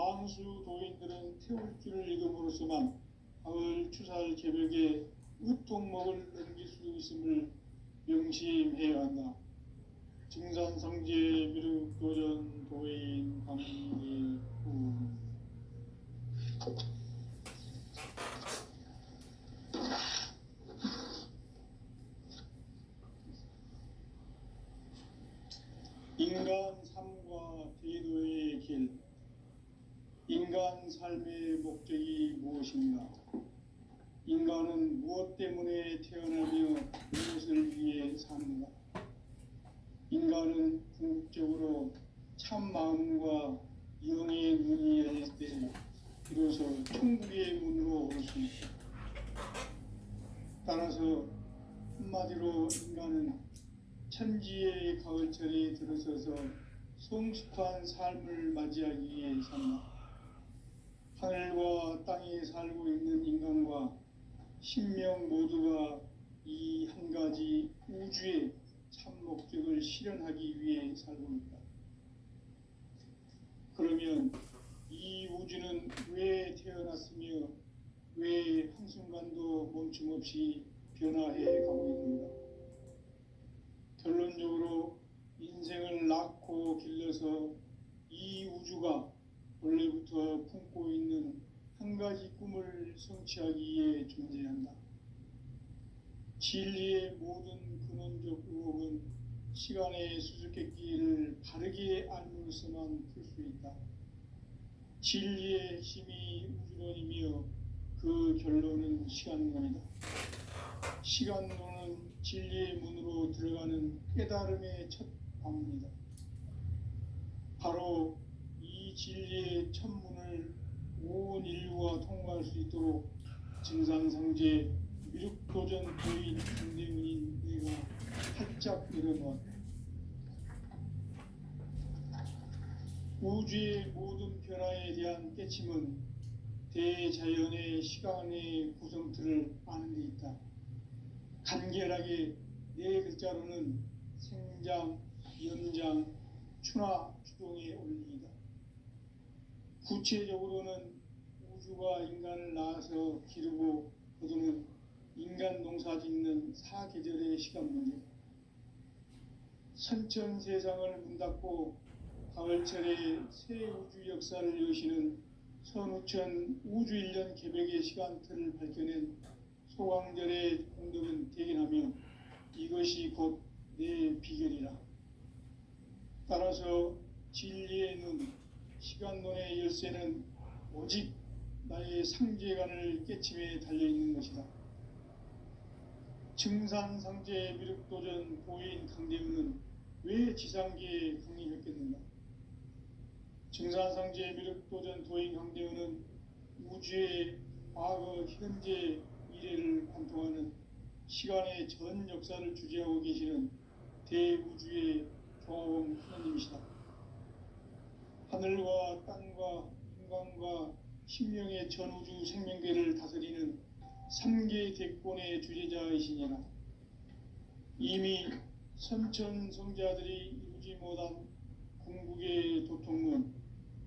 왕수 도인들은 태울 줄을 읽음으로써만 가을 추살 개벽에 으통목을 넘길 수 있음을 명심해야 한다. 증산성제 미륵도전 도인 강계후. 인간 삶과 대도의 길. 인간 삶의 목적이 무엇인가? 인간은 무엇 때문에 태어나며 무엇을 위해 사는가? 인간은 궁극적으로 참 마음과 영의 눈이 열릴 때 비로소 천국의 문으로 올 수 있다. 따라서 한마디로 인간은 천지의 가을철에 들어서서 성숙한 삶을 맞이하기 위해 산다. 하늘과 땅에 살고 있는 인간과 신명 모두가 이 한 가지 우주의 참 목적을 실현하기 위해 살고 있다. 그러면 이 우주는 왜 태어났으며 왜 한순간도 멈춤 없이 변화해 가고 있는가? 결론적으로 인생을 낳고 길러서 이 우주가 원래부터 품고 있는 한 가지 꿈을 성취하기 위해 존재한다. 진리의 모든 근원적 의혹은 시간의 수수께끼를 바르게 알므로서만 풀 수 있다. 진리의 핵심이 우주론이며 그 결론은 시간론이다. 시간론은 진리의 문으로 들어가는 깨달음의 첫 방문이다. 바로 이 진리의 첫 문을 온 인류가 통과할 수 있도록 증산성제 미륵도전 도인 강대문인 내가 활짝 열어놓았다. 우주의 모든 변화에 대한 깨침은 대자연의 시간의 구성틀을 아는 데 있다. 간결하게 네 글자로는 생장, 연장, 추나 추동의 원리이다. 구체적으로는 우주가 인간을 낳아서 기르고 거두는 인간 농사 짓는 사계절의 시간 문제. 선천 세상을 문 닫고 가을철에 새 우주 역사를 여시는 선우천 우주 1년 개벽의 시간틀을 밝혀낸 소강절의 공덕은 대견하며 이것이 곧 내 비결이라. 따라서 진리의 눈, 시간론의 열쇠는 오직 나의 상제관을 깨침에 달려있는 것이다. 증산상제 미륵도전 도인 강대문은 왜 지상계에 강림했겠는가? 증산상제 미륵도전 도인 강대문은 우주의 과거, 현재, 미래를 관통하는 시간의 전 역사를 주재하고 계시는 대우주의 조화원 하나님이시다. 하늘과 땅과 인간과 신명의 전우주 생명계를 다스리는 3개 대권의 주재자이시니라. 이미 선천성자들이 이루지 못한 궁극의 도통문,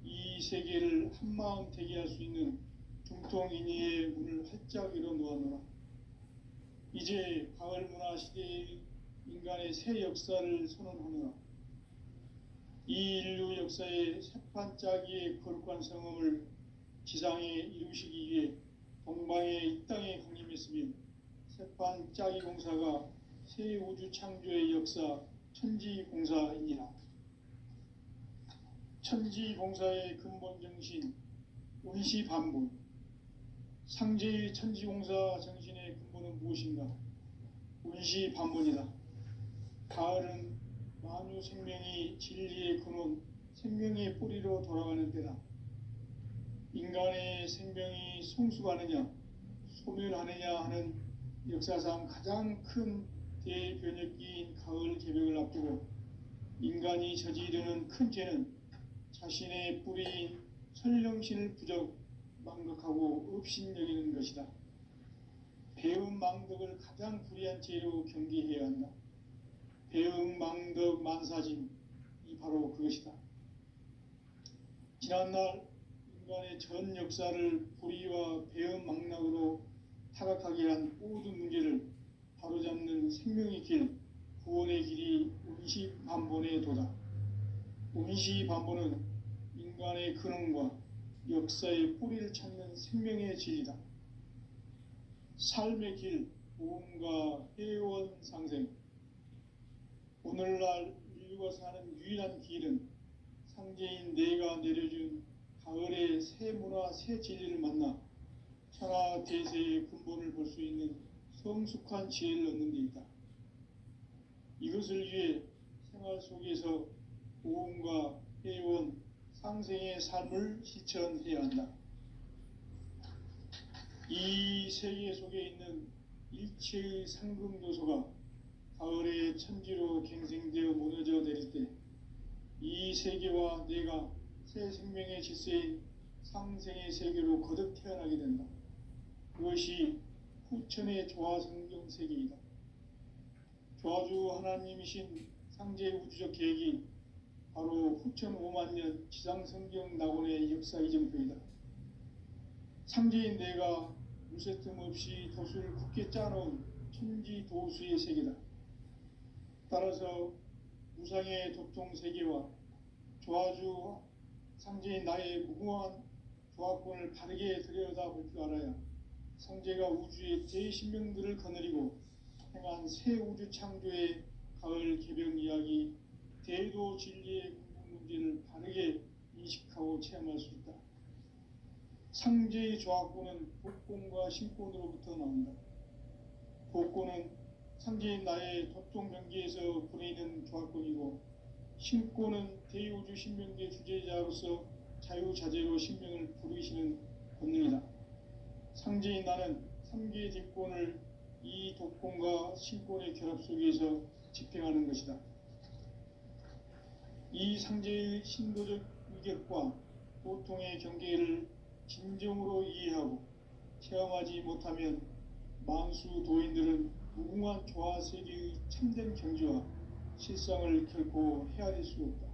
이 세계를 한마음 되게 할 수 있는 중통인의의 문을 활짝 열어놓아노라. 이제 가을 문화 시대의 인간의 새 역사를 선언하노라. 이 인류 역사의 새판짜기의 거룩한 성음을 지상에 이루시기 위해 동방에 이 땅에 강림했으며 새판짜기 공사가 새 우주 창조의 역사 천지공사이니라. 천지공사의 근본 정신 운시반분. 상제의 천지공사 정신의 근본은 무엇인가? 운시반분이다. 가을은 만유 생명이 진리의 근원, 생명의 뿌리로 돌아가는 때다. 인간의 생명이 성숙하느냐, 소멸하느냐 하는 역사상 가장 큰 대변혁기인 가을 개벽을 앞두고 인간이 저지르는 큰 죄는 자신의 뿌리인 설령신을 부정, 망덕하고 업신여기는 것이다. 배움 망덕을 가장 불의한 죄로 경계해야 한다. 배움 망덕 만사짐, 이 바로 그것이다. 지난날 인간의 전 역사를 불의와 배은망락으로 타락하게 한 모든 문제를 바로잡는 생명의 길, 구원의 길이 운시반본의 도다. 운시반본은 인간의 근원과 역사의 뿌리를 찾는 생명의 진리다. 삶의 길, 보험과 회원 상생. 오늘날 인류가 사는 유일한 길은 상제인 내가 내려준 가을의 새 문화, 새 진리를 만나 천하 대세의 근본을 볼 수 있는 성숙한 지혜를 얻는 데 있다. 이것을 위해 생활 속에서 보험과 회원, 상생의 삶을 실천해야 한다. 이 세계 속에 있는 일체의 상금 요소가 가을의 천지로 갱생되어 무너져 내릴 때 이 세계와 내가 새 생명의 질서인 상생의 세계로 거듭 태어나게 된다. 그것이 후천의 조화성경 세계이다. 조화주 하나님이신 상제 우주적 계획이 바로 후천 5만 년 지상성경 낙원의 역사 이정표이다. 상제인 내가 무쇠 틈 없이 도수를 굳게 짜놓은 천지 도수의 세계다. 따라서 무상의 도통 세계와 조화주 상제인 나의 무궁한 조화권을 바르게 들여다볼 줄 알아야 상제가 우주의 대신명들을 거느리고 행한 새 우주 창조의 가을 개병 이야기, 대도 진리의 궁극 문제를 바르게 인식하고 체험할 수 있다. 상제의 조화권은 복권과 신권으로부터 나온다. 복권은 상제인 나의 도통 경계에서 보내는 조화권이고, 신권은 대우주 신명계 주제자로서 자유자재로 신명을 부르시는 권능이다. 상제인 나는 3개의 뒷권을 이 독권과 신권의 결합 속에서 집행하는 것이다. 이 상제의 신도적 위격과 보통의 경계를 진정으로 이해하고 체험하지 못하면 만수 도인들은 무궁한 조화세계의 참된 경지와 실상을 결코 헤아릴 수 없다.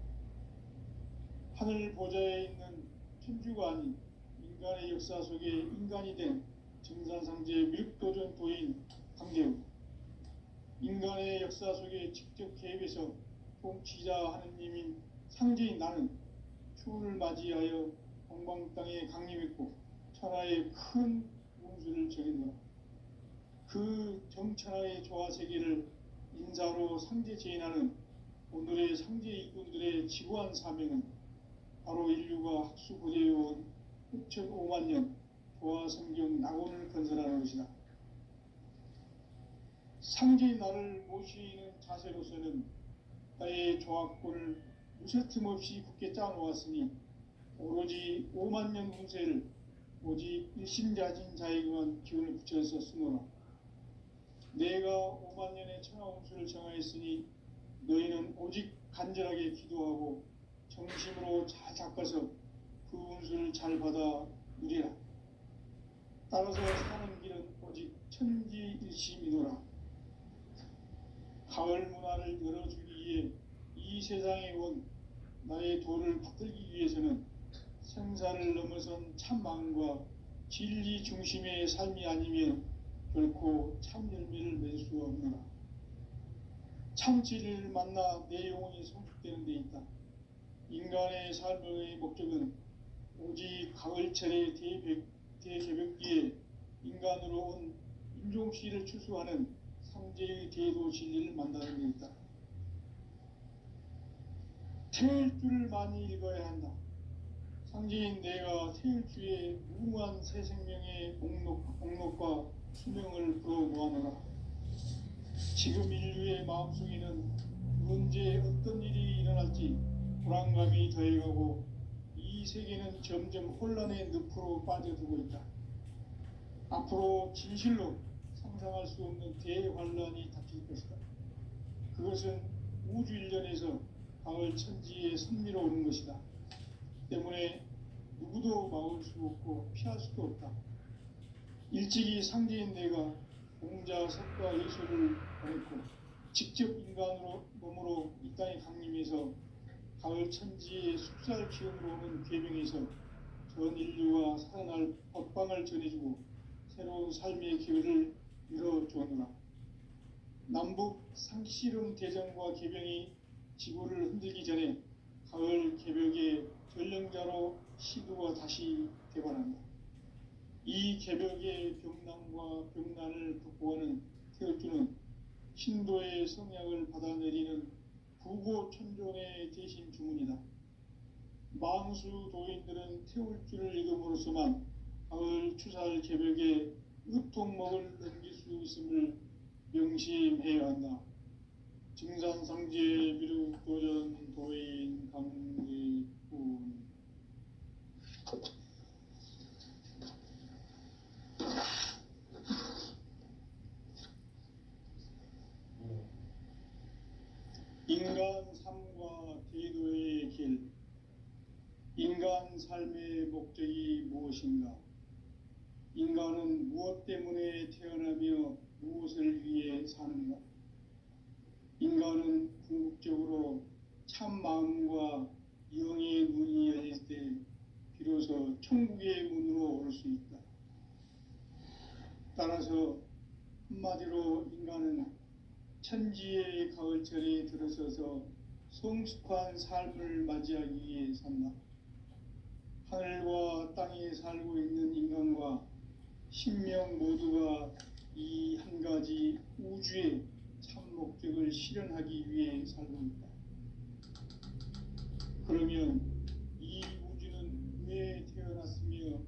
하늘 보좌에 있는 천주가 아닌 인간의 역사 속에 인간이 된 정산상제 밀도전 도인 강대우, 인간의 역사 속에 직접 개입해서 통치자 하느님인 상제인 나는 추운을 맞이하여 동방 땅에 강림했고 천하의 큰 운수를 정해놓아 그 정천하의 조화세계를 인사로 상제 제인하는 오늘의 상제 일꾼들의 지구한 사명은 바로 인류가 학수고대해온 6,5만 년 조화성경 낙원을 건설하는 것이다. 상제의 나를 모시는 자세로서는 나의 조화권을 무쇠 틈 없이 굳게 짜놓았으니 오로지 5만 년 운세를 오직 일심자진 자에게만 기운을 붙여서 쓰노라. 내가 5만 년의 천하 운수를 정하였으니 너희는 오직 간절하게 기도하고 정심으로 잘 닦아서 그 운수를 잘 받아 누리라. 따라서 사는 길은 오직 천지일심이노라. 가을 문화를 열어주기 위해 이 세상에 온 나의 도를 받들기 위해서는 생사를 넘어선 참 마음과 진리 중심의 삶이 아니면 결코 참 열매를 맺을 수 없노라. 참 진리를 만나 내 영혼이 성숙되는 데 있다. 인간의 삶의 목적은 오직 가을철의 대개벽기에 인간으로 온 인종씨를 추수하는 상제의 대도 진리를 만나는 데 있다. 태일주를 많이 읽어야 한다. 상제인 내가 태일주의 무궁한 새 생명의 목록과 수명을 불어 모아노라. 지금 인류의 마음속에는 언제 어떤 일이 일어날지 불안감이 더해가고 이 세계는 점점 혼란의 늪으로 빠져들고 있다. 앞으로 진실로 상상할 수 없는 대환란이 닥칠 것이다. 그것은 우주 일련에서 가을 천지에 선미로 오는 것이다. 때문에 누구도 막을 수 없고 피할 수도 없다. 일찍이 상제인 내가 공자, 석가, 예수를 보냈고 직접 인간으로 몸으로 이 땅에 강림해서 가을 천지의 숲살 기운으로 오는 계명에서 전 인류가 살아날 법방을 전해주고 새로운 삶의 기회를 열어주었노라. 남북 상씨름 대전과 개병이 지구를 흔들기 전에 가을 개벽의 전령자로 시도가 다시 되관한다. 이 개벽의 병난과 병난을 극복하는 태울주는 신도의 성약을 받아내리는 부고천종의 대신 주문이다. 망수 도인들은 태울주를 읽음으로써만 가을 추살 개벽의 으통목을 넘길 수 있음을 명심해야 한다. 증산상제 미륵도전 도인 강제군. 인간 삶과 대도의 길. 인간 삶의 목적이 무엇인가? 인간은 무엇 때문에 태어나며 무엇을 위해 사는가? 인간은 궁극적으로 참 마음과 영의 눈이 열릴 때 비로소 천국의 문으로 올 수 있다. 따라서 한마디로 인간은 천지의 가을철에 들어서서 성숙한 삶을 맞이하기 위해 산다. 하늘과 땅에 살고 있는 인간과 신명 모두가 이 한 가지 우주의 참 목적을 실현하기 위해 살고 있다. 그러면 이 우주는 왜 태어났으며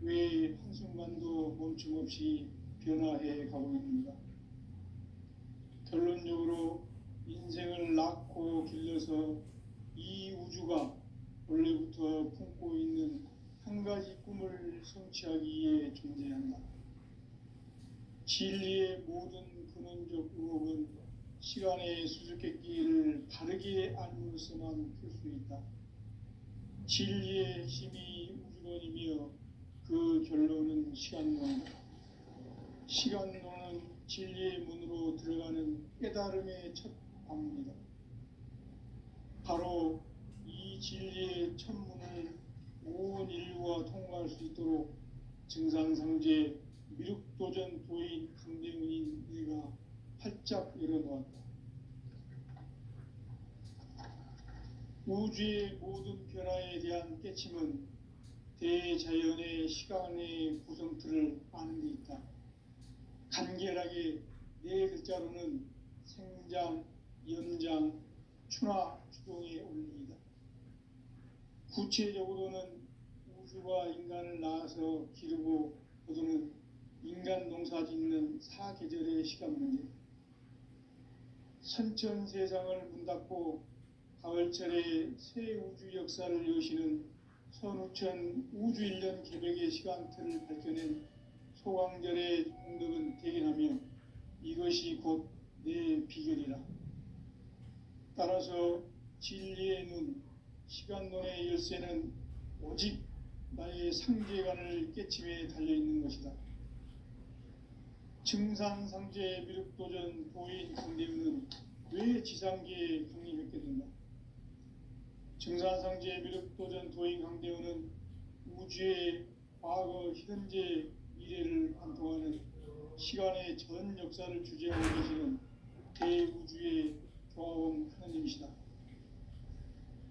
왜 한순간도 멈춤없이 변화해 가고 있는가? 결론적으로 인생을 낳고 길러서 이 우주가 원래부터 품고 있는 한 가지 꿈을 성취하기 위해 존재한다. 진리의 모든 근원적 의혹은 시간의 수수께끼를 바르게 알므로서만 풀 수 있다. 진리의 핵심이 우주론이며 그 결론은 시간론이다. 시간론은 진리의 문으로 들어가는 깨달음의 첫 방문이다. 바로 이 진리의 첫 문을 온 인류가 통과할 수 있도록 증산상제 미륵도전 도인 강대문인 네가 활짝 열어놓았다. 우주의 모든 변화에 대한 깨침은 대자연의 시간의 구성틀을 아는 데 있다. 간결하게 네 글자로는 생장, 연장, 추나 추동의 원리이다. 구체적으로는 우주가 인간을 낳아서 기르고 거두는 인간 농사 짓는 사계절의 시간 문제. 선천 세상을 문 닫고 가을철에 새 우주 역사를 여시는 선우천 우주 1년 개벽의 시간틀을 밝혀낸 소강절의 공덕은 대견하며 이것이 곧 내 비결이라. 따라서 진리의 눈, 시간론의 열쇠는 오직 나의 상제관을 깨침에 달려있는 것이다. 증산상제 미륵도전 도인 강대우는 왜 지상계에 강림했게 된다? 증산상제 미륵도전 도인 강대우는 우주의 과거, 현재, 미래를 관통하는 시간의 전 역사를 주재하고 계시는 대우주의 조화원 하느님이시다.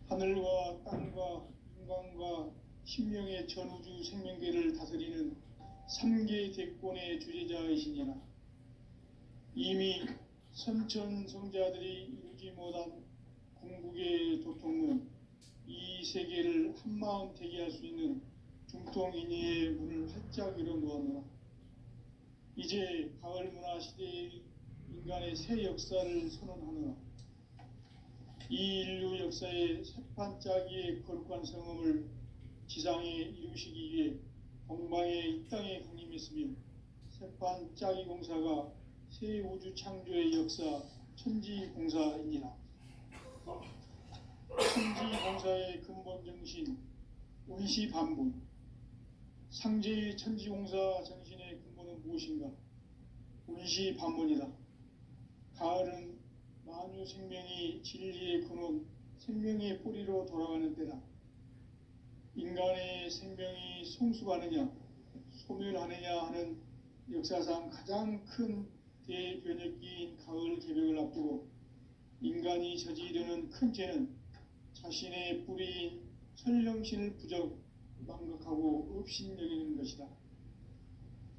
하늘과 땅과 인간과 신명의 전우주 생명계를 다스리는 3계 대권의 주재자이시니라. 이미 선천성자들이 이루지 못한 궁극의 도통은 이 세계를 한마음 되게 할 수 있는 중통인의의 문을 활짝 열어놓았노라. 이제 가을 문화 시대의 인간의 새 역사를 선언하노라. 이 인류 역사의 새판짜기의 거룩한 성음을 지상에 이루시기 위해 동방에 이 땅에 강림했으며 새판짜기 공사가 새 우주 창조의 역사 천지공사이니라. 천지공사의 근본 정신 운시반분. 상제의 천지공사 정신의 근본은 무엇인가? 운시반문이다. 가을은 만유 생명이 진리의 근원, 생명의 뿌리로 돌아가는 때다. 인간의 생명이 성숙하느냐 소멸하느냐 하는 역사상 가장 큰 대변혁기인 가을 개벽을 앞두고 인간이 저지르는 큰 죄는 자신의 뿌리인 천령신을 망각하고 업신여기는 것이다.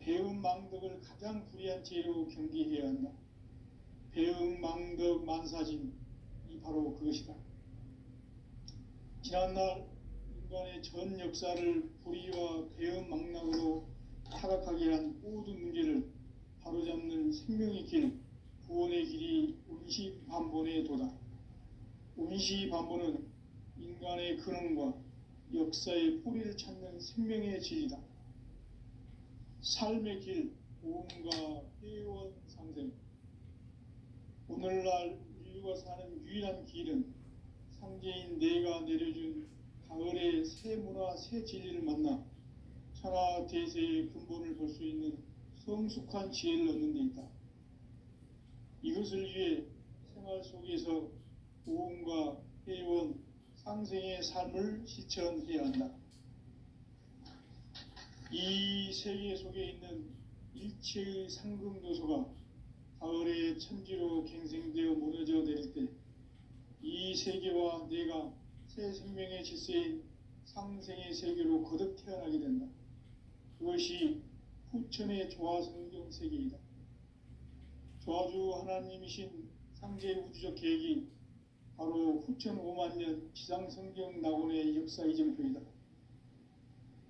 배은망덕을 가장 불의한 죄로 경계해야 한다. 배은망덕 만사진이 바로 그것이다. 지난날 인간의 전 역사를 불의와 배은망락으로 타락하게 한 모든 문제를 바로잡는 생명의 길, 구원의 길이 운시반본의 도다. 운시반본은 인간의 근원과 역사의 뿌리를 찾는 생명의 진리다. 삶의 길, 보험과 회원 상생. 오늘날 인류가 사는 유일한 길은 상제인 내가 내려준 가을의 새 문화, 새 진리를 만나 천하 대세의 근본을 볼 수 있는 성숙한 지혜를 얻는 데 있다. 이것을 위해 생활 속에서 보험과 회원, 상생의 삶을 실천해야 한다. 이 세계 속에 있는 일체의 상금도소가 가을의 천지로 갱생되어 무너져 내릴 때 이 세계와 내가 새 생명의 질서인 상생의 세계로 거듭 태어나게 된다. 그것이 후천의 조화성경 세계이다. 조화주 하나님이신 상제의 우주적 계획이 바로 후천 5만 년 지상성경 낙원의 역사 이정표이다.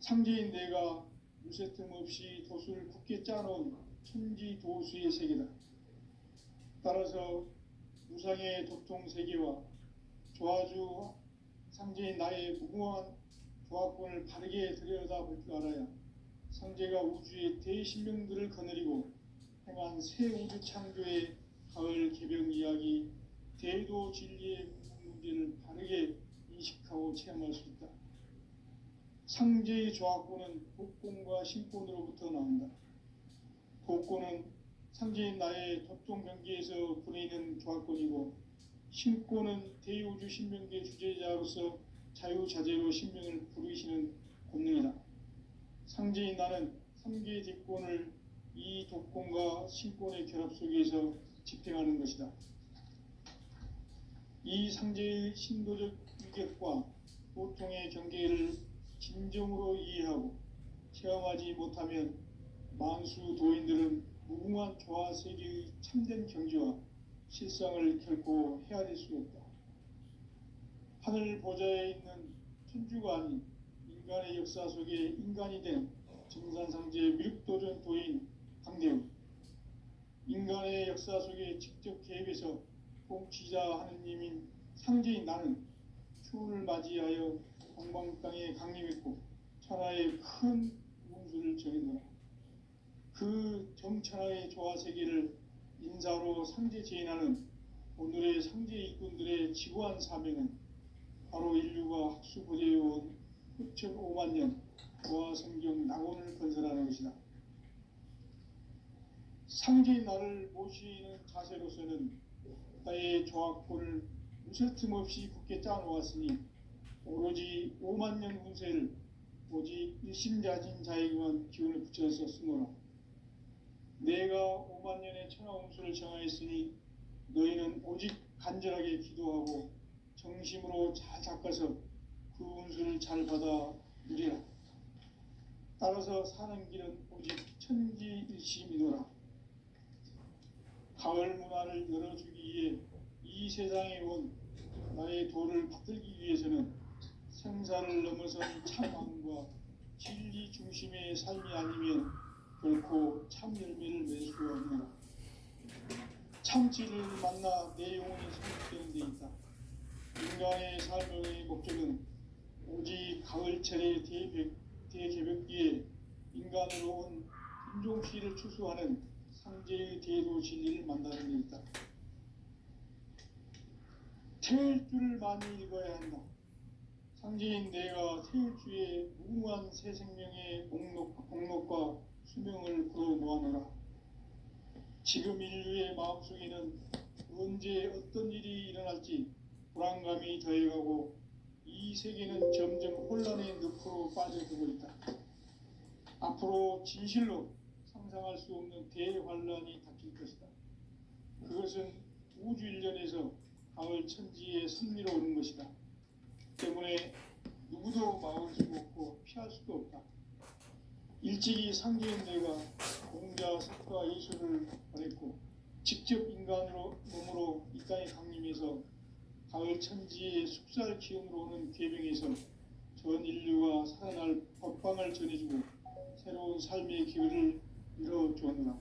상제인 내가 무쇠 틈 없이 도수를 굳게 짜놓은 천지도수의 세계다. 따라서 무상의 도통세계와 조화주 상제인 나의 무궁한 조화권을 바르게 들여다볼 줄 알아야 상제가 우주의 대신명들을 거느리고 행한 새 우주 창조의 가을 개벽 이야기 대도 진리의 문제를 바르게 인식하고 체험할 수 있다. 상제의 조화권은 복권과 신권으로부터 나온다. 복권은 상제인 나의 도통 경계에서 부리는 조화권이고 신권은 대우주 신명계 주제자로서 자유자재로 신명을 부르시는 권능이다. 상제인 나는 3개의 뒷권을 이 독권과 신권의 결합 속에서 집행하는 것이다. 이 상제의 신도적 유격과 보통의 경계를 진정으로 이해하고 체험하지 못하면 만수 도인들은 무궁한 조화세계의 참된 경지와 실상을 결코 헤아릴 수 없다. 하늘 보좌에 있는 천주가 아닌 인간의 역사 속에 인간이 된 정산상제의 미륵도전 도인 강대우, 인간의 역사 속에 직접 개입해서 통치자 하느님인 상제인 나는 추운을 맞이하여 동방 땅에 강림했고 천하의 큰 운수를 정했노라. 그 정천하의 조화세계를 인사로 상제 제인하는 오늘의 상제 일꾼들의 지구한 사명은 바로 인류가 학수고대해온 후천 5만 년 조화성경 낙원을 건설하는 것이다. 상제인 나를 모시는 자세로서는 나의 조화권을 무쇠 틈 없이 굳게 짜놓았으니 오로지 5만 년 운세를 오직 일심자진 자에게만 기운을 붙여서 쓰노라. 내가 5만 년의 천하 운수를 정하였으니 너희는 오직 간절하게 기도하고 정심으로 잘 닦아서 그 운수를 잘 받아 누리라. 따라서 사는 길은 오직 천지일심이노라. 가을 문화를 열어주기 위해 이 세상에 온 나의 도를 받들기 위해서는 생사를 넘어선 참함과 진리 중심의 삶이 아니면 결코 참 열매를 맺을 수가 없노라. 참치를 만나 내 영혼이 성숙되는 데 있다. 인간의 삶의 목적은 오직 가을철의 대개벽기에 인간으로 온 인종시를 추수하는 상제의 대도 진리를 만나는 데 있다. 태일주를 많이 읽어야 한다. 상제인 내가 태일주의 무궁한 새 생명의 목록과 수명을 풀어 놓아노라. 지금 인류의 마음속에는 언제 어떤 일이 일어날지 불안감이 더해가고 이 이 세계는 점점 혼란의 늪으로 빠져들고 있다. 앞으로 진실로 상상할 수 없는 대환란이 닥칠 것이다. 그것은 우주 일련에서 가을 천지의 선미로 오는 것이다. 때문에 누구도 막을 수 없고 피할 수도 없다. 일찍이 상계인대가 공자, 석가, 예수를 보냈고 직접 인간으로 몸으로 이 땅에 강림해서 가을 천지의 숙살 기운으로 오는 계명에서 전 인류가 살아날 법방을 전해주고 새로운 삶의 기회를 열어주었노라.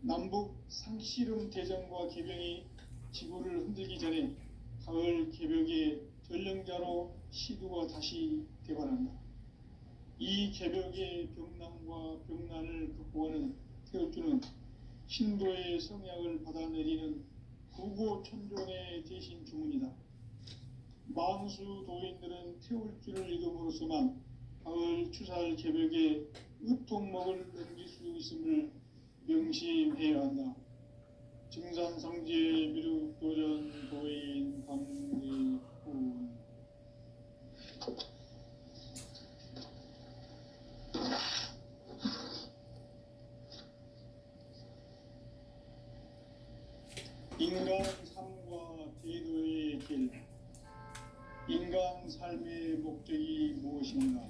남북 상씨름 대전과 개병이 지구를 흔들기 전에 가을 개벽의 전령자로 시두가 다시 되관한다. 이 개벽의 병난과 병난을 극복하는 태울주는 신도의 성약을 받아내리는 구고천존의 대신 주문이다. 만수 도인들은 태울주를 읽음으로써만 가을 추살 개벽의 으통목을 넘길 수 있음을 명심해야 한다. 증산상제 미륵도전 도인 강대군. 인간 삶과 대도의 길. 인간 삶의 목적이 무엇인가?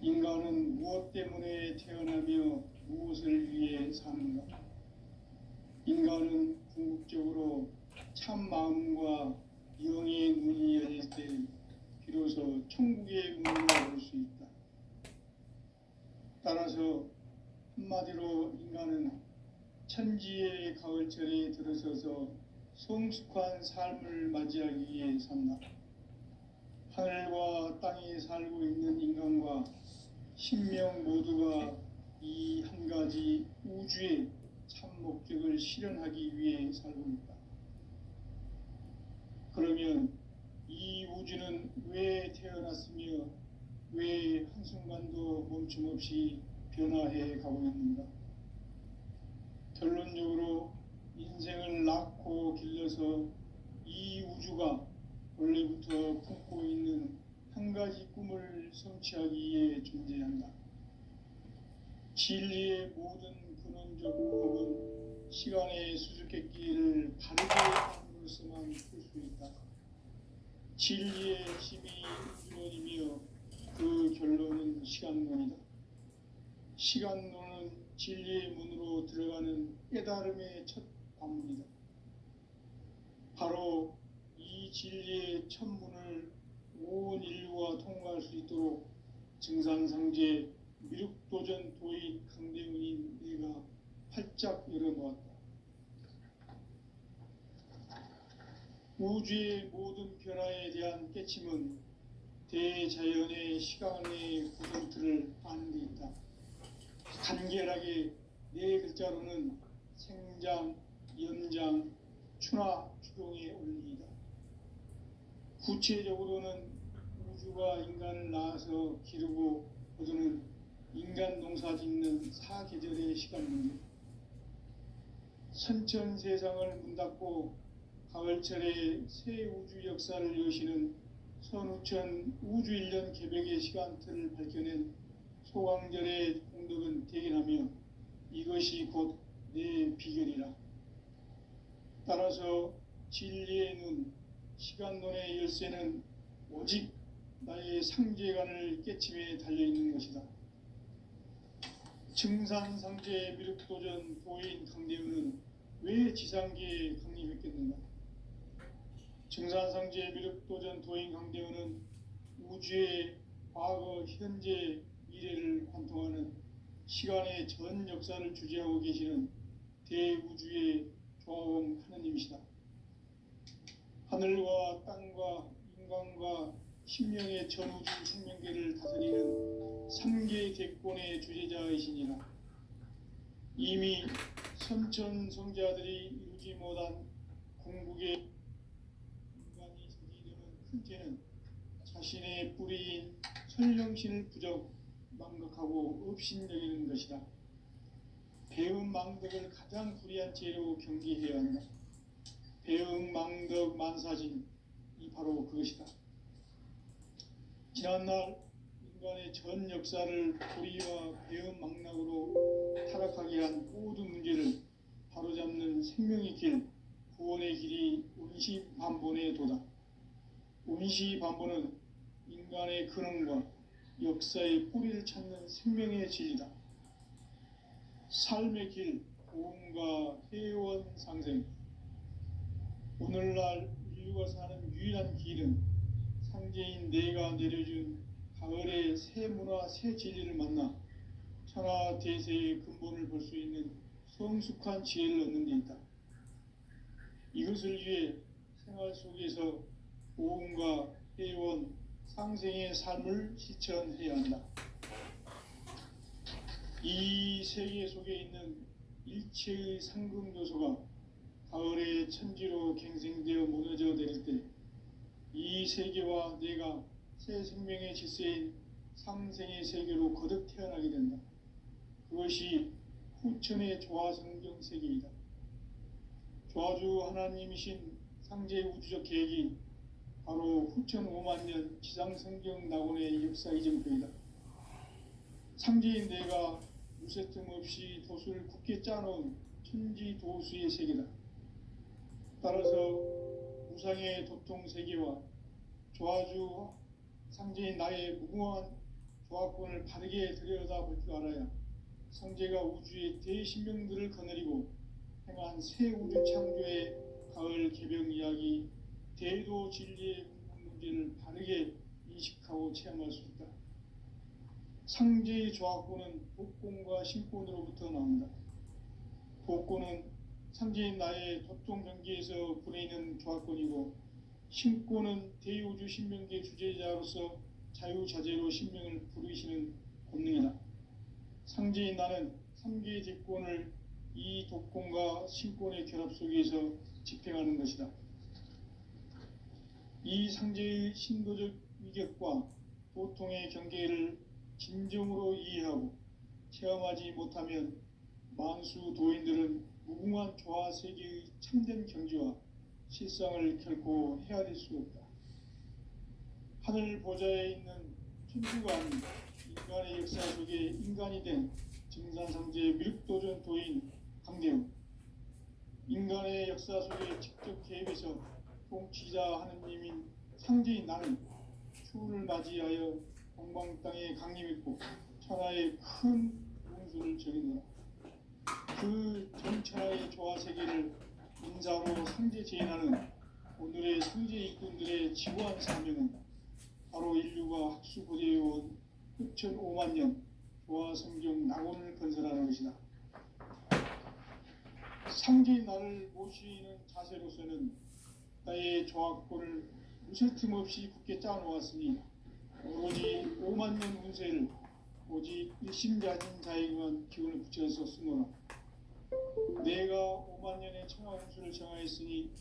인간은 무엇 때문에 태어나며 무엇을 위해 사는가? 인간은 궁극적으로 참 마음과 영의 문이 열릴 때 비로소 천국의 문을 열 수 있다. 따라서 한마디로 인간은 천지의 가을철에 들어서서 성숙한 삶을 맞이하기 위해 산다. 하늘과 땅에 살고 있는 인간과 신명 모두가 이 한 가지 우주의 참 목적을 실현하기 위해 살고 있다. 그러면 이 우주는 왜 태어났으며 왜 한순간도 멈춤없이 변화해 가고 있는가? 결론적으로 인생을 낳고 길러서 이 우주가 원래부터 품고 있는 한 가지 꿈을 성취하기 위해 존재한다. 진리의 모든 근원적 법은 시간의 수수께끼를 바르게 함으로써만 풀 수 있다. 진리의 핵심이 우주론이며 그 결론은 시간론이다. 시간론은 진리의 문으로 들어가는 깨달음의 첫 관문이다. 바로 이 진리의 첫 문을 온 인류가 통과할 수 있도록 증산상제 미륵도전 도의 강대훈인 내가 활짝 열어놓았다. 우주의 모든 변화에 대한 깨침은 대자연의 시간의 구성틀을 아는 데 있다. 간결하게 네 글자로는 생장, 연장, 추나 추동의 원리이다. 구체적으로는 우주가 인간을 낳아서 기르고 거두는 인간 농사 짓는 사계절의 시간입니다. 선천 세상을 문 닫고 가을철에 새 우주 역사를 여시는 선우천 우주일년 개벽의 시간틀을 밝혀낸 소강절의 공덕은 대견하며 이것이 곧 내 비결이라. 따라서 진리의 눈, 시간론의 열쇠는 오직 나의 상제관을 깨침에 달려있는 것이다. 증산상제 미륵도전 도인 강대훈은 왜 지상계에 강림했겠는가? 증산상제 미륵도전 도인 강대훈은 우주의 과거, 현재, 미래를 관통하는 시간의 전 역사를 주재하고 계시는 대우주의 조화원 하느님이시다. 하늘과 땅과 인간과 신명의 전우주 생명계를 다스리는 3개 대권의 주재자이시니라. 이미 선천 성자들이 이루지 못한 궁극의 인간이 저지르는 큰 죄는 자신의 뿌리인 설령신을 부정 망각하고 업신여기는 것이다. 배음 망덕을 가장 불의한 죄로 경계해야 한다. 배음 망덕 만사진, 이 바로 그것이다. 지난날 인간의 전 역사를 불의와 배은망락으로 타락하게 한 모든 문제를 바로잡는 생명의 길, 구원의 길이 운시반본의 도다. 운시반본은 인간의 근원과 역사의 뿌리를 찾는 생명의 진리다. 삶의 길, 보험과 회원 상생. 오늘날 인류가 사는 유일한 길은 상제인 내가 내려준 가을의 새 문화, 새 진리를 만나 천하 대세의 근본을 볼 수 있는 성숙한 지혜를 얻는 데 있다. 이것을 위해 생활 속에서 보험과 회원, 상생의 삶을 실천해야 한다. 이 세계 속에 있는 일체의 상금 요소가 가을의 천지로 갱생되어 무너져 내릴 때 이 세계와 내가 새 생명의 질서인 상생의 세계로 거듭 태어나게 된다. 그것이 후천의 조화성경 세계이다. 조화주 하나님이신 상제의 우주적 계획이 바로 후천 5만 년 지상성경 낙원의 역사 이전표이다. 상제인 내가 무쇠틈 없이 돛을 굳게 짜놓은 천지 도수의 세계다. 따라서 우상의 도통 세계와 조화주 상제인 나의 무궁한 조화권을 바르게 들여다볼 줄 알아야 상제가 우주의 대신명들을 거느리고 행한 새 우주 창조의 가을 개병 이야기, 대도 진리의 문제를 바르게 인식하고 체험할 수 있다. 상제의 조화권은 독권과 신권으로부터 나온다. 독권은 상제인 나의 도통 경계에서 부내있는 조화권이고, 신권은 대우주 신명계 주제자로서 자유자재로 신명을 부르시는 권능이다. 상제인 나는 3개의 대권을 이 독권과 신권의 결합 속에서 집행하는 것이다. 이 상제의 신도적 위격과 도통의 경계를 진정으로 이해하고 체험하지 못하면 만수 도인들은 무궁한 조화 세계의 참된 경지와 실상을 결코 헤아릴 수 없다. 하늘 보좌에 있는 천주가 아닌 인간의 역사 속에 인간이 된 증산상제의 미륵도전 도인 강대웅, 인간의 역사 속에 직접 개입해서 통치자 하느님인 상제인 나는 추후를 맞이하여 동방 땅에 강림했고 천하의 큰 용수를 저리노라. 그 전천하의 조화 세계를 인사로 상제 제인하는 오늘의 상제 일꾼들의 지구한 사명은 바로 인류가 학수고대해온 후천 5만 년 조화 성경 낙원을 건설하는 것이다. 상제인 나를 모시는 자세로서는 나의 조화권을 무쇠틈 없이 굳게 짜놓았으니 오로지 5만 년 운세를 오직 일심자진 자에게만 기운을 붙여서 쓰노라. 내가 5만 년의 천하 운수를 정하였으니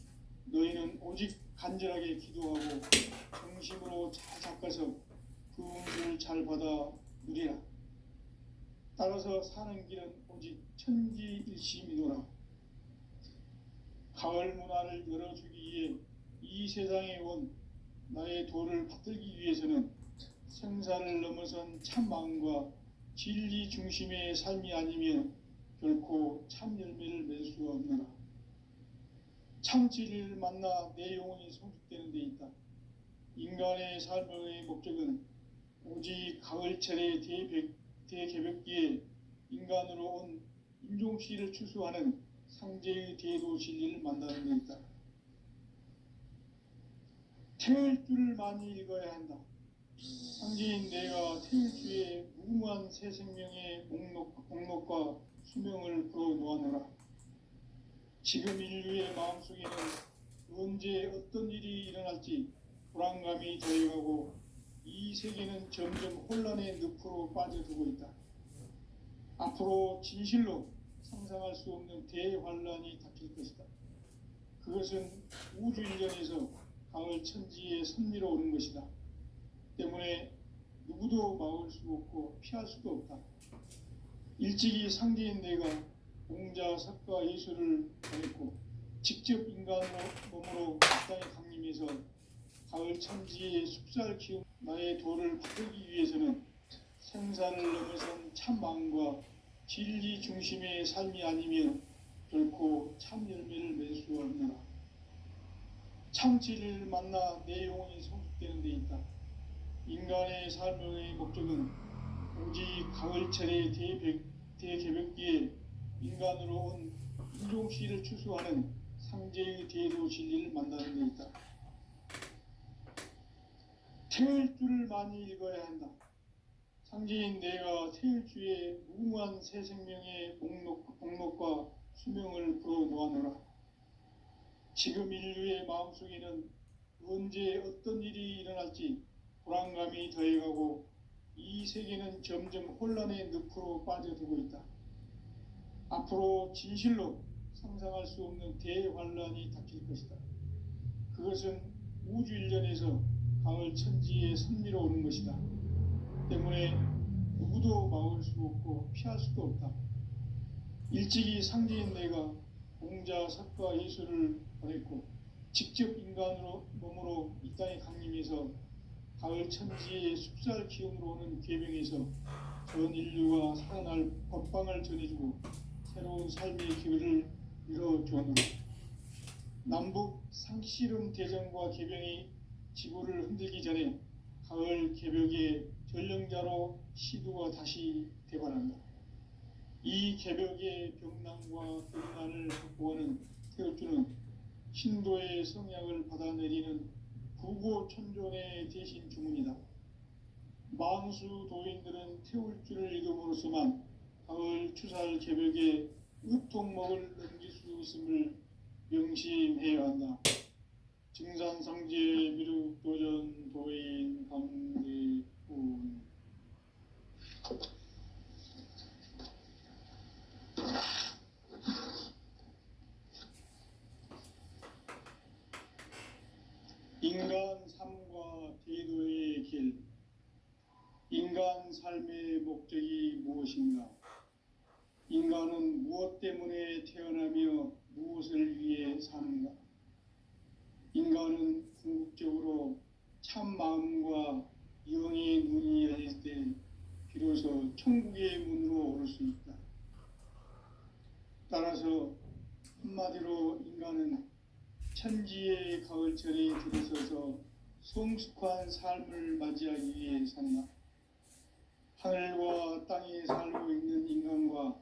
너희는 오직 간절하게 기도하고 정심으로 잘 닦아서 그 운수를 잘 받아 누리라. 따라서 사는 길은 오직 천지일심이노라. 가을 문화를 열어주기 위해 이 세상에 온 나의 도를 받들기 위해서는 생사를 넘어선 참 마음과 진리 중심의 삶이 아니면 결코 참 열매를 맺을 수가 없노라. 참 진리를 만나 내 영혼이 성숙되는 데 있다. 인간의 삶의 목적은 오직 가을철의 대개벽기에 인간으로 온 인종씨를 추수하는 상제의 대도 진리를 만나는 데 있다. 태을 줄을 많이 읽어야 한다. 상제인 내가 태일주의 무궁한 새 생명의 목록과 수명을 불어놓아노라. 지금 인류의 마음속에는 언제 어떤 일이 일어날지 불안감이 더해가고 이 세계는 점점 혼란의 늪으로 빠져들고 있다. 앞으로 진실로 상상할 수 없는 대환란이 닥칠 것이다. 그것은 우주 일련에서 가을 천지에 선미로 오는 것이다. 때문에 누구도 막을 수 없고 피할 수도 없다. 일찍이 상제인 내가 공자, 석가, 예술을 보냈고 직접 인간으로 몸으로 땅에 강림해서 가을 천지의 숲살 기운 나의 도를 받들기 위해서는 생사를 넘어선 참 마음과 진리 중심의 삶이 아니면 결코 참 열매를 맺을 수 없느라. 참치를 만나 내 영혼이 성숙되는 데 있다. 인간의 삶의 목적은 오직 가을철의 대개벽기에 인간으로 온 인종씨를 추수하는 상제의 대도 진리를 만나는 데 있다. 태을 줄을 많이 읽어야 한다. 상제인 내가 태을 주의 무궁한 새 생명의 목록과 수명을 풀어놓아노라. 지금 인류의 마음속에는 언제 어떤 일이 일어날지 불안감이 더해가고 이 세계는 점점 혼란의 늪으로 빠져들고 있다. 앞으로 진실로 상상할 수 없는 대환란이 닥칠 것이다. 그것은 우주 일련에서 가을 천지의 섭리로 오는 것이다. 때문에 누구도 막을 수 없고 피할 수도 없다. 일찍이 상제인 내가 공자, 석가, 예수를 보냈고 직접 인간으로 몸으로 이 땅에 강림해서 가을 천지의 숲살 기운으로 오는 계명에서 전 인류가 살아날 법방을 전해주고 새로운 삶의 기회를 열어주었노라. 남북 상씨름 대전과 계병이 지구를 흔들기 전에 가을 개벽의 전령자로 시두가 다시 대관한다. 이 개벽의 병난과 병난을 극복하는 태울주는 신도의 성약을 받아내리는 부고천존의 대신 주문이다. 만수 도인들은 태울주를 읽음으로써만 가을 추살 개벽의 으통목을 넘길 수 있음을 명심해야 한다. 증산상제 미륵도전 도인 강대훈. 인간 삶과 대도의 길. 인간 삶의 목적이 무엇인가? 인간은 무엇 때문에 태어나며 무엇을 위해 사는가? 인간은 궁극적으로 참 마음과 영의 눈이 열릴 때 비로소 천국의 문으로 오를 수 있다. 따라서 한마디로 인간은 천지의 가을철에 들어서서 성숙한 삶을 맞이하기 위해 산다. 하늘과 땅에 살고 있는 인간과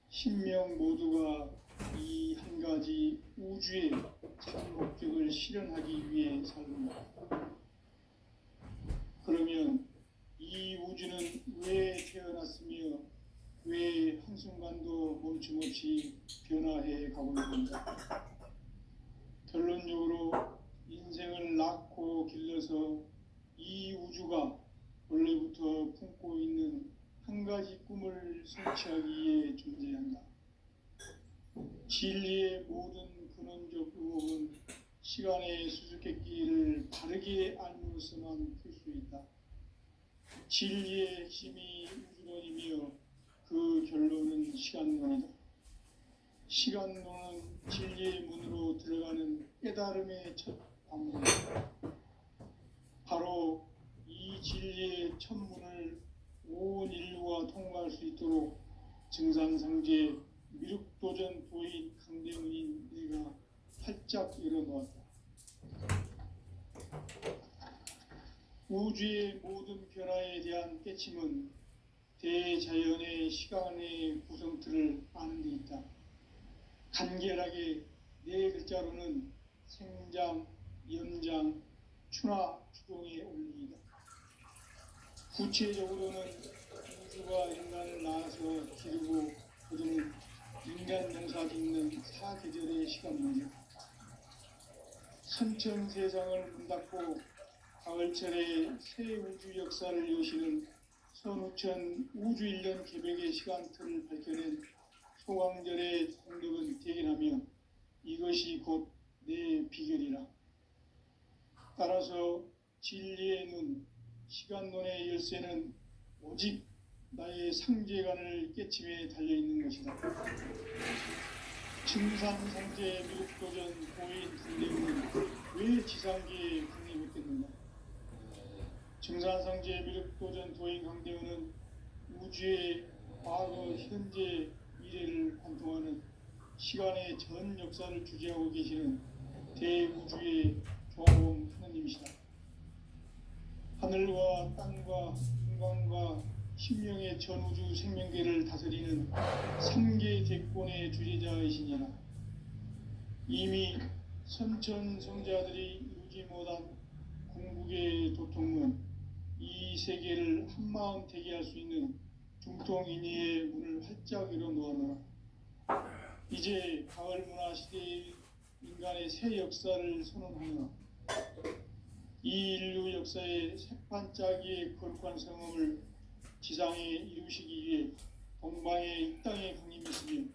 신명 모두가 이 한 가지 우주의 참 목적을 실현하기 위해 살는다. 그러면 이 우주는 왜 태어났으며 왜 한순간도 멈춤없이 변화해 가고 있는가? 결론적으로 인생을 낳고 길러서 이 우주가 원래부터 품고 있는 한 가지 꿈을 성취하기 위해 존재한다. 진리의 모든 근원적 의혹은 시간의 수수께끼를 바르게 알므로서만 풀 수 있다. 진리의 핵심이 우주론이며 그 결론은 시간론이다. 시간론은 진리의 문으로 들어가는 깨달음의 첫 방문이다. 바로 이 진리의 첫 문을 온 인류가 통과할 수 있도록 증산상제 미륵도전 도인 강대문인 내가 활짝 열어놓았다. 우주의 모든 변화에 대한 깨침은 대자연의 시간의 구성틀을 아는 데 있다. 간결하게 네 글자로는 생장, 연장, 추나 추동의 원리이다. 구체적으로는 우주가 인간을 낳아서 기르고 거두는 인간 농사 짓는 사계절의 시간문이다. 선천 세상을 문닫고 가을철에 새 우주 역사를 여시는 선우천 우주일년 개벽의 시간틀을 밝혀낸 소강절의 공덕은 대견하며 이것이 곧 내 비결이라. 따라서 진리의 눈, 시간론의 열쇠는 오직 나의 상제관을 깨침에 달려있는 것이다. 증산상제 미륵도전 도인 강대문은 왜 지상계에 강림했겠는가? 증산상제 미륵도전 도인 강대원은 우주의 과거, 현재, 미래를 관통하는 시간의 전 역사를 주재하고 계시는 대우주의 조화범 하느님이시다. 하늘과 땅과 인간과 신명의 전우주 생명계를 다스리는 삼계 대권의 주재자이시니라. 이미 선천성자들이 이루지 못한 궁극의 도통은 이 세계를 한마음 되게 할 수 있는 중통인의의 문을 활짝 열어 놓아노라. 이제 가을 문화 시대의 인간의 새 역사를 선언하노라. 이 인류 역사의 새반짝이의 거룩한 성음을 지상에 이루시기 위해 동방의 이 땅에 강림했으며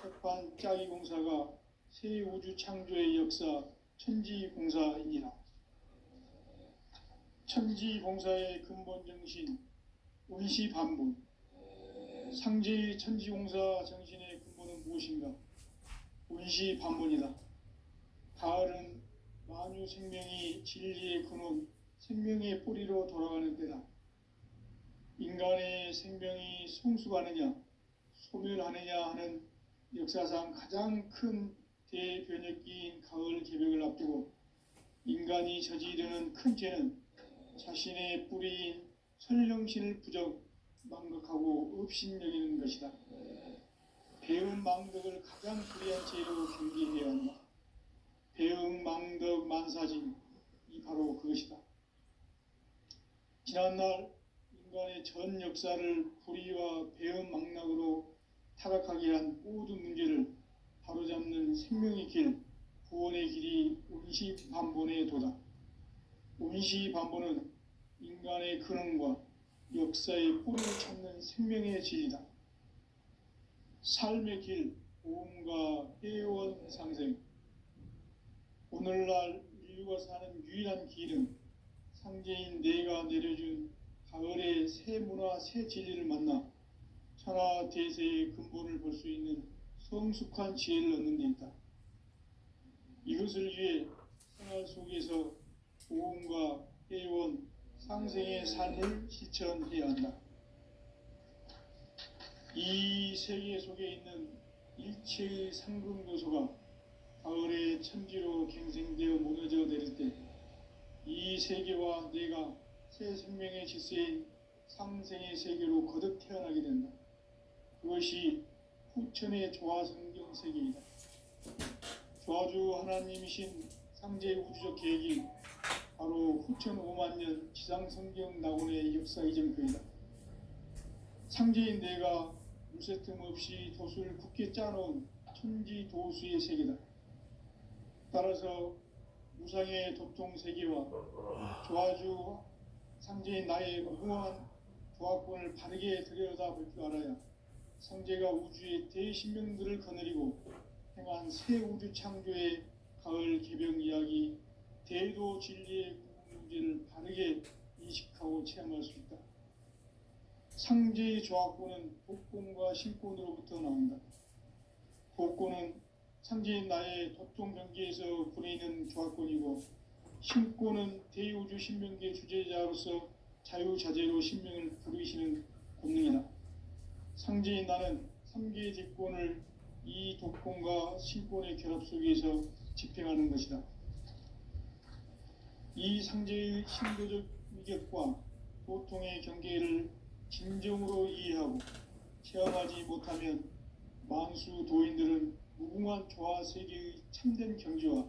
새반짝이 공사가 새 우주 창조의 역사 천지공사이니라. 천지공사의 근본 정신 운시반분. 상제의 천지공사 정신의 근본은 무엇인가? 운시반분이다. 가을은 만유 생명이 진리의 근원, 생명의 뿌리로 돌아가는 때다. 인간의 생명이 성숙하느냐, 소멸하느냐 하는 역사상 가장 큰 대변혁기인 가을 개벽을 앞두고 인간이 저지르는 큰 죄는 자신의 뿌리인 설령신을 부정 망각하고 업신여기는 것이다. 배음 망덕을 가장 불의한 죄로 경계해야 한다. 배음 망덕 만사진, 이 바로 그것이다. 지난날 인간의 전 역사를 불의와 배음 망락으로 타락하게 한 모든 문제를 바로잡는 생명의 길, 구원의 길이 운시반본의 도다. 운시반본은 인간의 근원과 역사의 뿌리를 찾는 생명의 진리다. 삶의 길, 보험과 회원 상생. 오늘날 인류가 사는 유일한 길은 상제인 내가 내려준 가을의 새 문화, 새 진리를 만나 천하 대세의 근본을 볼 수 있는 성숙한 지혜를 얻는 데 있다. 이것을 위해 생활 속에서 보험과 회원, 상생의 삶을 실천해야 한다. 이 세계 속에 있는 일체의 상금 요소가 가을의 천지로 갱생되어 무너져 내릴 때 이 세계와 내가 새 생명의 질서인 상생의 세계로 거듭 태어나게 된다. 그것이 후천의 조화성경 세계이다. 조화주 하나님이신 상제의 우주적 계획이 바로 후천 5만년 지상성경 낙원의 역사 이전표이다. 상제인 내가 무쇠 틈 없이 도수를 굳게 짜놓은 천지 도수의 세계다. 따라서 무상의 도통 세계와 조화주 상제인 나의 무궁한 조화권을 바르게 들여다볼 줄 알아야 상제가 우주의 대신명들을 거느리고 행한 새 우주 창조의 가을 개병 이야기, 대도 진리의 문제를 바르게 인식하고 체험할 수 있다. 상제의 조화권은 복권과 신권으로부터 나온다. 복권은 상제인 나의 도통 경계에서 부리는 조화권이고, 신권은 대우주 신명계 주제자로서 자유자재로 신명을 부르시는 권능이다. 상제인 나는 3개의 대권을 이 독권과 신권의 결합 속에서 집행하는 것이다. 이 상제의 신도적 위격과 도통의 경계를 진정으로 이해하고 체험하지 못하면 만수 도인들은 무궁한 조화 세계의 참된 경지와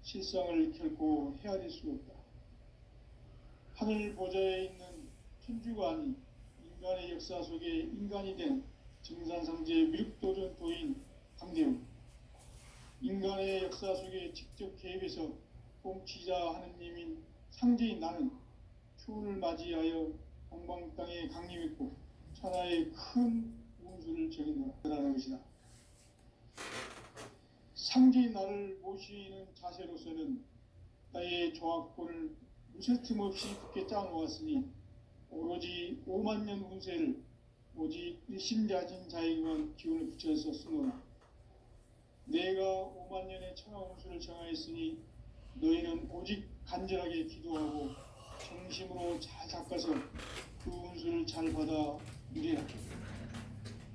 실상을 결코 헤아릴 수 없다. 하늘 보좌에 있는 천주가 아닌 인간의 역사 속에 인간이 된 증산상제 미륵도전 도인 강대훈, 인간의 역사 속에 직접 개입해서 통치자 하느님인 상제인 나는 추운을 맞이하여 동방 땅에 강림했고 천하의 큰 운수를 적인다라는 것이다. 상제인 나를 모시는 자세로서는 나의 조합권을 무쇠 틈 없이 굳게 짜놓았으니 오로지 5만년 운세를 오직 일심자진 자에게만 기운을 붙여서 쓰노라. 내가 5만년의 천하 운수를 정하였으니 너희는 오직 간절하게 기도하고 정심으로 잘 닦아서 그 운수를 잘 받아 누리라.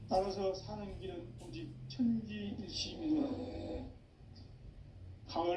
따라서 사는 길은 오직 천지일심이로라.